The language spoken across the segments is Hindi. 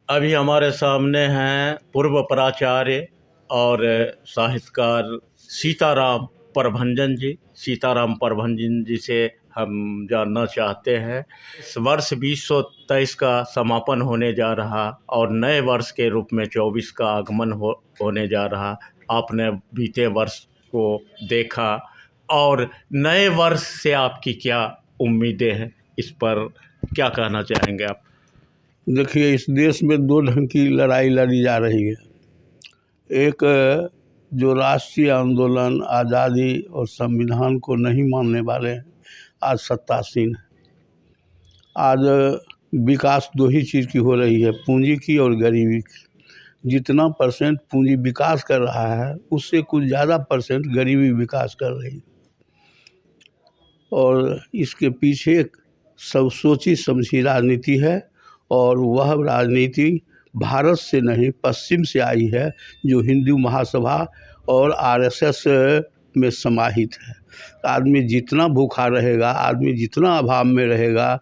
अभी हमारे सामने हैं पूर्व प्राचार्य और साहित्यकार सीताराम प्रभंजन जी। सीताराम प्रभंजन जी से हम जानना चाहते हैं, इस वर्ष 2023 का समापन होने जा रहा और नए वर्ष के रूप में 24 का आगमन होने जा रहा। आपने बीते वर्ष को देखा और नए वर्ष से आपकी क्या उम्मीदें हैं, इस पर क्या कहना चाहेंगे आप? देखिए, इस देश में दो ढंग की लड़ाई लड़ी जा रही है। एक जो राष्ट्रीय आंदोलन, आज़ादी और संविधान को नहीं मानने वाले हैं, आज सत्तासीन है। आज विकास दो ही चीज़ की हो रही है, पूंजी की और गरीबी की। जितना परसेंट पूंजी विकास कर रहा है, उससे कुछ ज़्यादा परसेंट गरीबी विकास कर रही है। और इसके पीछे सब सोची समझी राजनीति है, और वह राजनीति भारत से नहीं पश्चिम से आई है, जो हिंदू महासभा और आरएसएस में समाहित है। आदमी जितना भूखा रहेगा, आदमी जितना अभाव में रहेगा,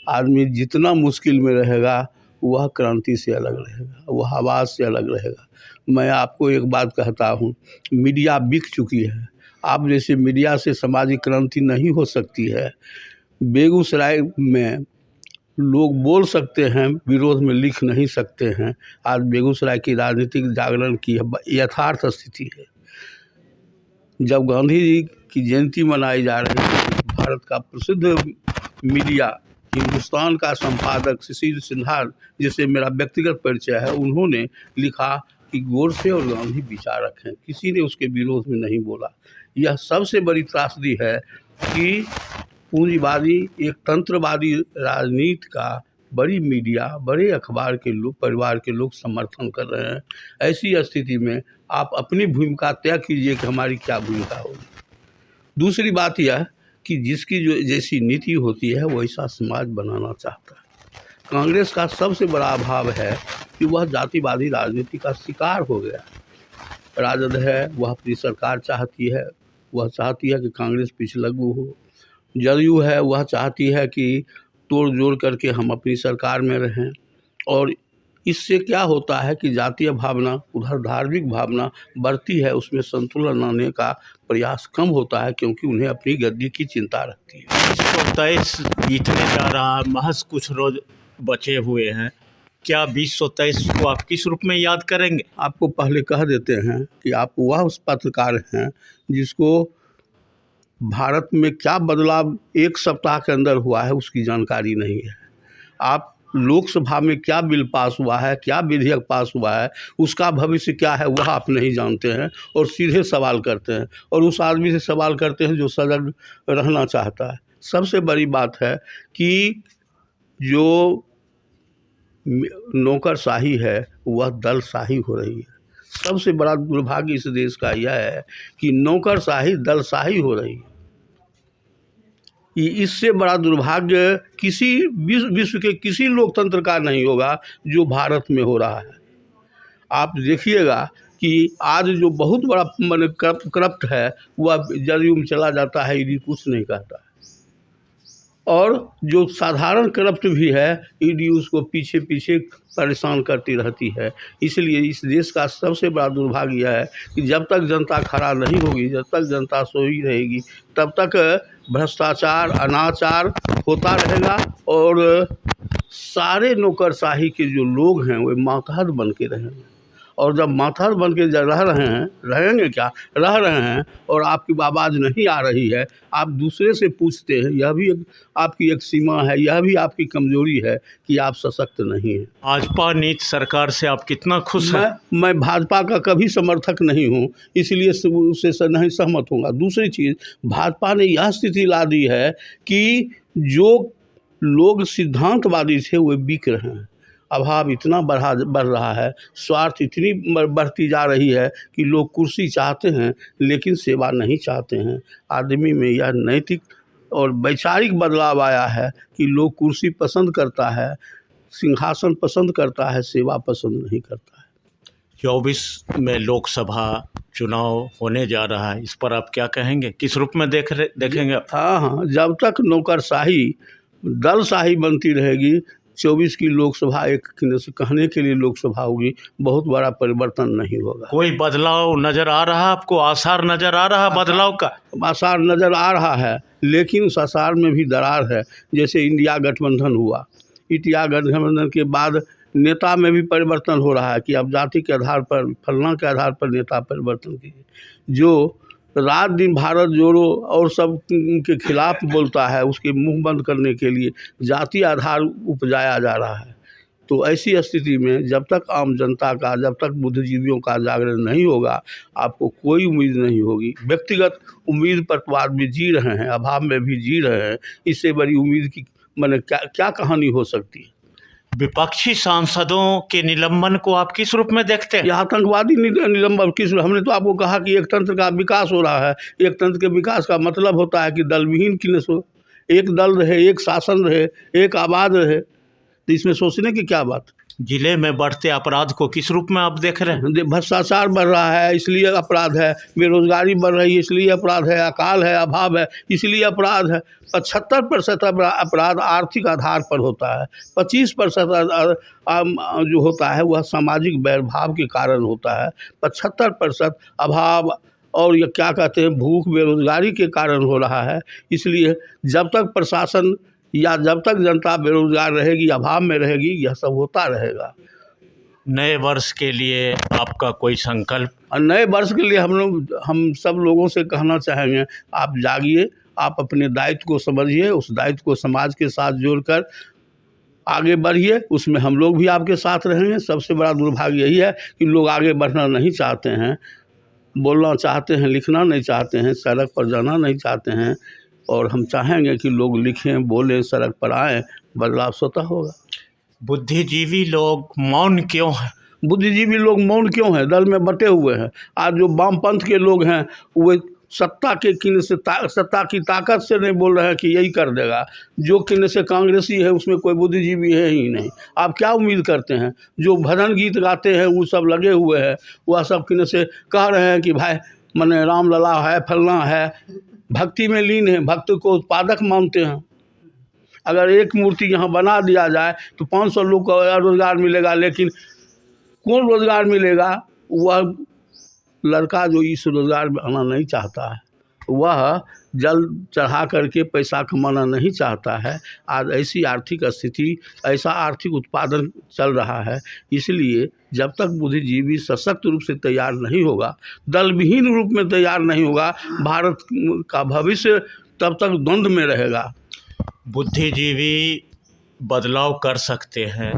आदमी जितना मुश्किल में रहेगा, वह क्रांति से अलग रहेगा, वह आवाज़ से अलग रहेगा। मैं आपको एक बात कहता हूँ, मीडिया बिक चुकी है। आप जैसे मीडिया से सामाजिक क्रांति नहीं हो सकती है। बेगूसराय में लोग बोल सकते हैं, विरोध में लिख नहीं सकते हैं। आज बेगूसराय की राजनीतिक जागरण की यथार्थ स्थिति है। जब गांधी जी की जयंती मनाई जा रही है, भारत का प्रसिद्ध मीडिया, हिंदुस्तान का संपादक शिशिर सिन्हा, जिसे मेरा व्यक्तिगत परिचय है, उन्होंने लिखा कि गोडसे और गांधी विचारक हैं। किसी ने उसके विरोध में नहीं बोला। यह सबसे बड़ी त्रासदी है कि पूंजीवादी, एक तंत्रवादी राजनीति का बड़ी मीडिया, बड़े अखबार के लोग, परिवार के लोग समर्थन कर रहे हैं। ऐसी स्थिति में आप अपनी भूमिका तय कीजिए कि हमारी क्या भूमिका होगी। दूसरी बात यह कि जिसकी जो जैसी नीति होती है, वैसा समाज बनाना चाहता है। कांग्रेस का सबसे बड़ा अभाव है कि वह जातिवादी राजनीति का शिकार हो गया। राजद है, वह अपनी सरकार चाहती है, वह चाहती है कि कांग्रेस पिछलग्गू हो। जदयू है, वह चाहती है कि तोड़ जोड़ करके हम अपनी सरकार में रहें। और इससे क्या होता है कि जातीय भावना, उधर धार्मिक भावना बढ़ती है, उसमें संतुलन लाने का प्रयास कम होता है, क्योंकि उन्हें अपनी गद्दी की चिंता रहती है। 2023 बीतने जा रहा, महज कुछ रोज बचे हुए हैं। क्या 2023 को आप किस रूप में याद करेंगे? आपको पहले कह देते हैं कि आप वह उस पत्रकार हैं जिसको भारत में क्या बदलाव एक सप्ताह के अंदर हुआ है उसकी जानकारी नहीं है। आप लोकसभा में क्या बिल पास हुआ है, क्या विधेयक पास हुआ है, उसका भविष्य क्या है, वह आप नहीं जानते हैं, और सीधे सवाल करते हैं, और उस आदमी से सवाल करते हैं जो सजग रहना चाहता है। सबसे बड़ी बात है कि जो नौकरशाही है, वह दलशाही हो रही है। सबसे बड़ा दुर्भाग्य इस देश का यह है कि नौकरशाही दलशाही हो रही है। इससे बड़ा दुर्भाग्य किसी विश्व के किसी लोकतंत्र का नहीं होगा जो भारत में हो रहा है। आप देखिएगा कि आज जो बहुत बड़ा माने करप्ट है, वह जदयू में चला जाता है, ईडी कुछ नहीं कहता है। और जो साधारण करप्ट भी है, ईडी उसको पीछे पीछे परेशान करती रहती है। इसलिए इस देश का सबसे बड़ा दुर्भाग्य यह है कि जब तक जनता खड़ा नहीं होगी, जब तक जनता सोई रहेगी, तब तक भ्रष्टाचार, अनाचार होता रहेगा, और सारे नौकरशाही के जो लोग हैं वे मातहत बन के रहेंगे। और जब मातहत बन के रह रहे हैं, रहेंगे क्या, रह रहे हैं, और आपकी आवाज़ नहीं आ रही है, आप दूसरे से पूछते हैं, यह भी आपकी एक सीमा है, यह भी आपकी कमजोरी है कि आप सशक्त नहीं हैं। भाजपा नीति सरकार से आप कितना खुश हैं? मैं भाजपा का कभी समर्थक नहीं हूँ, इसलिए उससे नहीं सहमत होगा। दूसरी चीज़, भाजपा ने यह स्थिति ला दी है कि जो लोग सिद्धांतवादी थे वे बिक रहे हैं। अभाव इतना बढ़ रहा है, स्वार्थ इतनी बढ़ती जा रही है कि लोग कुर्सी चाहते हैं लेकिन सेवा नहीं चाहते हैं। आदमी में यह नैतिक और वैचारिक बदलाव आया है कि लोग कुर्सी पसंद करता है, सिंहासन पसंद करता है, सेवा पसंद नहीं करता है। 24 में लोकसभा चुनाव होने जा रहा है, इस पर आप क्या कहेंगे? किस रूप में देखेंगे आप? हाँ, जब तक नौकरशाही दलशाही बनती रहेगी, 24 की लोकसभा एक कहने के लिए लोकसभा होगी, बहुत बड़ा परिवर्तन नहीं होगा। कोई बदलाव नजर आ रहा है आपको? आसार नजर आ रहा है बदलाव का? आसार नज़र आ रहा है, लेकिन उस आसार में भी दरार है। जैसे इंडिया गठबंधन हुआ, इंडिया गठबंधन के बाद नेता में भी परिवर्तन हो रहा है कि अब जाति के आधार पर, फलना के आधार पर नेता परिवर्तन कीजिए। जो रात दिन भारत जोड़ो और सब के खिलाफ बोलता है, उसके मुंह बंद करने के लिए जाति आधार उपजाया जा रहा है। तो ऐसी स्थिति में जब तक आम जनता का, जब तक बुद्धिजीवियों का जागरण नहीं होगा, आपको कोई उम्मीद नहीं होगी। व्यक्तिगत उम्मीद पर तो आदमी जी रहे हैं, अभाव में भी जी रहे हैं, इससे बड़ी उम्मीद की मैंने क्या कहानी हो सकती है। विपक्षी सांसदों के निलंबन को आप किस रूप में देखते हैं? यह आतंकवादी निलंबन किस, हमने तो आपको कहा कि एक तंत्र का विकास हो रहा है। एक तंत्र के विकास का मतलब होता है कि दलविहीन की न सो, एक दल रहे, एक शासन रहे, एक आबाद रहे। तो इसमें सोचने की क्या बात। जिले में बढ़ते अपराध को किस रूप में आप देख रहे हैं? भ्रष्टाचार बढ़ रहा है इसलिए अपराध है, बेरोजगारी बढ़ रही है इसलिए अपराध है, अकाल है, अभाव है इसलिए अपराध है। 75% अपराध आर्थिक आधार पर होता है, 25% जो होता है वह सामाजिक वैरभाव के कारण होता है, 75% अभाव और ये क्या कहते हैं भूख बेरोजगारी के कारण हो रहा है। इसलिए जब तक प्रशासन या जब तक जनता बेरोजगार रहेगी, अभाव में रहेगी, यह सब होता रहेगा। नए वर्ष के लिए आपका कोई संकल्प? नए वर्ष के लिए हम सब लोगों से कहना चाहेंगे, आप जागिए, आप अपने दायित्व को समझिए, उस दायित्व को समाज के साथ जोड़कर आगे बढ़िए, उसमें हम लोग भी आपके साथ रहेंगे। सबसे बड़ा दुर्भाग्य यही है कि लोग आगे बढ़ना नहीं चाहते हैं, बोलना चाहते हैं, लिखना नहीं चाहते हैं, सड़क पर जाना नहीं चाहते हैं। और हम चाहेंगे कि लोग लिखें, बोलें, सड़क पर आएँ, बदलाव स्वतः होगा। बुद्धिजीवी लोग मौन क्यों हैं? बुद्धिजीवी लोग मौन क्यों हैं? दल में बटे हुए हैं। आज जो वामपंथ के लोग हैं वो सत्ता के किन से सत्ता की ताकत से नहीं बोल रहे हैं कि यही कर देगा। जो किन से कांग्रेसी है उसमें कोई बुद्धिजीवी है ही नहीं। आप क्या उम्मीद करते हैं? जो भजन गीत गाते हैं वो सब लगे हुए हैं, वह सब किन से कह रहे हैं कि भाई मने राम लला है, फलना है, भक्ति में लीन है, भक्त को उत्पादक मानते हैं। अगर एक मूर्ति यहाँ बना दिया जाए तो 500 लोग को रोज़गार मिलेगा, लेकिन कौन रोज़गार मिलेगा? वह लड़का जो इस रोज़गार में आना नहीं चाहता है, वह जल चढ़ा करके पैसा कमाना नहीं चाहता है। आज ऐसी आर्थिक स्थिति, ऐसा आर्थिक उत्पादन चल रहा है। इसलिए जब तक बुद्धिजीवी सशक्त रूप से तैयार नहीं होगा, दलविहीन रूप में तैयार नहीं होगा, भारत का भविष्य तब तक द्वंद्व में रहेगा। बुद्धिजीवी बदलाव कर सकते हैं।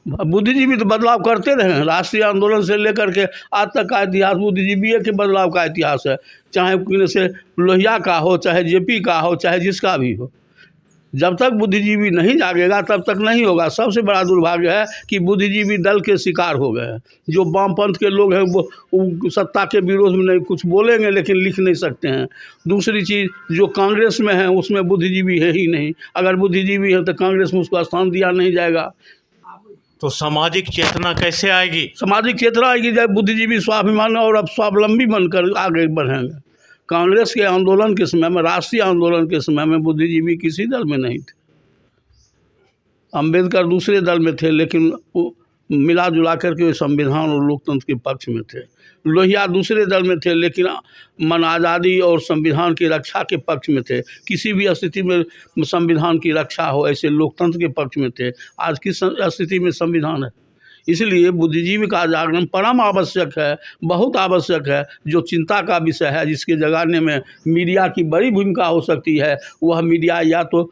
बुद्धिजीवी तो बदलाव करते रहे हैं। राष्ट्रीय आंदोलन से लेकर के आज तक का इतिहास बुद्धिजीवी के बदलाव का इतिहास है। चाहे किसी से लोहिया का हो, चाहे जेपी का हो, चाहे जिसका भी हो। जब तक बुद्धिजीवी नहीं जागेगा तब तक नहीं होगा। सबसे बड़ा दुर्भाग्य है कि बुद्धिजीवी दल के शिकार हो गए हैं। जो वामपंथ के लोग हैं वो सत्ता के विरोध में नहीं कुछ बोलेंगे, लेकिन लिख नहीं सकते हैं। दूसरी चीज़, जो कांग्रेस में है उसमें बुद्धिजीवी है ही नहीं। अगर बुद्धिजीवी है तो कांग्रेस में उसको स्थान दिया नहीं जाएगा। तो सामाजिक चेतना कैसे आएगी? सामाजिक चेतना आएगी जब बुद्धिजीवी स्वाभिमान और अब स्वावलंबी बनकर आगे बढ़ेंगे। कांग्रेस के आंदोलन के समय में, राष्ट्रीय आंदोलन के समय में बुद्धिजीवी किसी दल में नहीं थे। अंबेडकर दूसरे दल में थे, लेकिन मिला जुला करके संविधान और लोकतंत्र के पक्ष में थे। लोहिया दूसरे दल में थे, लेकिन मन आज़ादी और संविधान की रक्षा के पक्ष में थे। किसी भी स्थिति में संविधान की रक्षा हो, ऐसे लोकतंत्र के पक्ष में थे। आज किस स्थिति में संविधान है? इसलिए बुद्धिजीवी का जागरण परम आवश्यक है, बहुत आवश्यक है। जो चिंता का विषय है, जिसके जगाने में मीडिया की बड़ी भूमिका हो सकती है, वह मीडिया या तो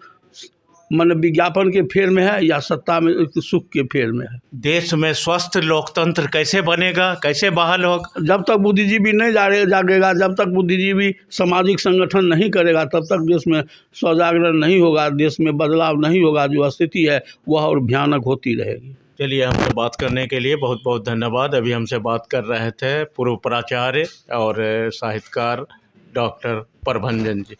मन विज्ञापन के फेर में है या सत्ता में सुख के फेर में है। देश में स्वस्थ लोकतंत्र कैसे बनेगा, कैसे बहाल होगा? जब तक बुद्धिजीवी नहीं जागेगा, जब तक बुद्धिजीवी सामाजिक संगठन नहीं करेगा, तब तक देश में स्वजागरण नहीं होगा, देश में बदलाव नहीं होगा। जो स्थिति है वह और भयानक होती रहेगी। चलिए, हमसे बात करने के लिए बहुत बहुत धन्यवाद। अभी हमसे बात कर रहे थे पूर्व प्राचार्य और साहित्यकार डॉक्टर प्रभंजन जी।